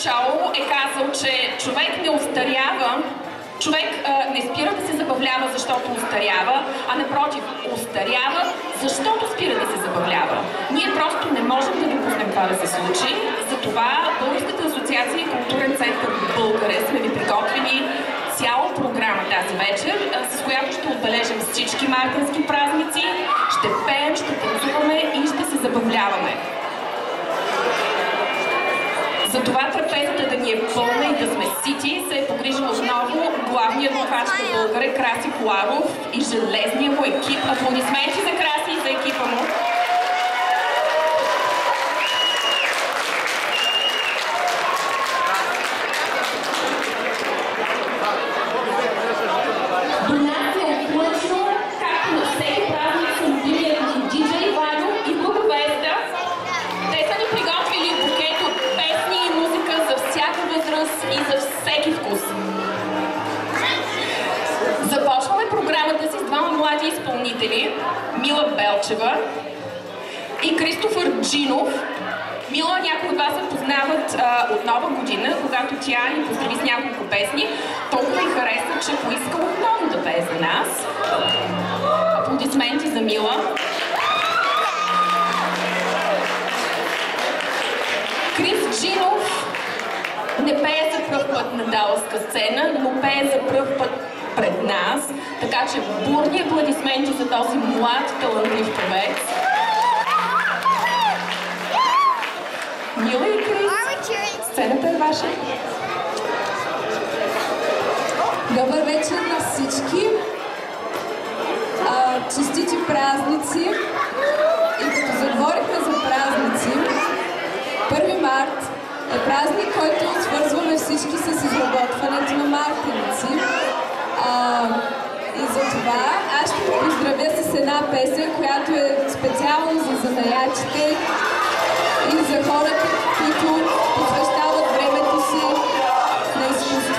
шоу е казал, че човек не остарява, човек не спира да се забавлява, защото остарява, а напротив, остарява, защото спира да се забавлява. Ние просто не можем да допуснем това да се случи. Затова Българската асоциация и културен център България сме ви приготвили цяла програма тази вечер, с която ще отбележим всички мартински празници, ще пеем, ще танцуваме и ще се забавляваме. Затова трапезата да ни е пълна и да сме сити се е погрижил отново главният адвокат на България Краси Коларов и железния му екип. Аплодисменти за Краси и за екипа му. До нас е отлъчно, както на всеки празник са любимият ни диджей Ваню и Буковеста. Те са ни приготвили букет от песни и музика за всяка възраст и за всеки вкус. Започваме програмата си с двама млади изпълнители, Мила Белчева и Кристофър Джинов. Мила някои от вас се познават от Нова година, когато тя ни поздрави с няколко песни. Толкова и хареса, че поиска отново да пее за нас. Аплодисменти за Мила. Крис Джинов не пее за пръв път на даласка сцена, но пее за пръв път пред нас. Така че бурни аплодисменти за този млад, талантлив певец. Мила и Крис, сцената е ваша. Добър вечер на всички. Честити празници. И като заговорихме за празници, 1 март е празник, който свързваме всички с изработването на мартеници. И за това аз ще поздравя с една песен, която е специално за занаячите и за хората, които посвещават времето си на изкуство.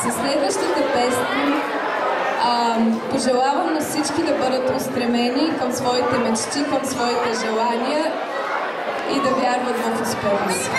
Със следващата песен пожелавам на всички да бъдат устремени към своите мечти, към своите желания и да вярват в успеха си.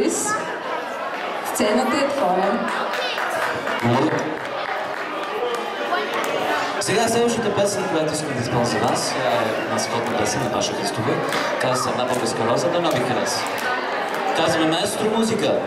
Борис, сцената е твоя. Сега следващата песен, която искам да изпълня за вас, е една сходна песен на Паша Христова. Казва се "Една българска роза", да много ви хареса. Казваме "Маестро музика".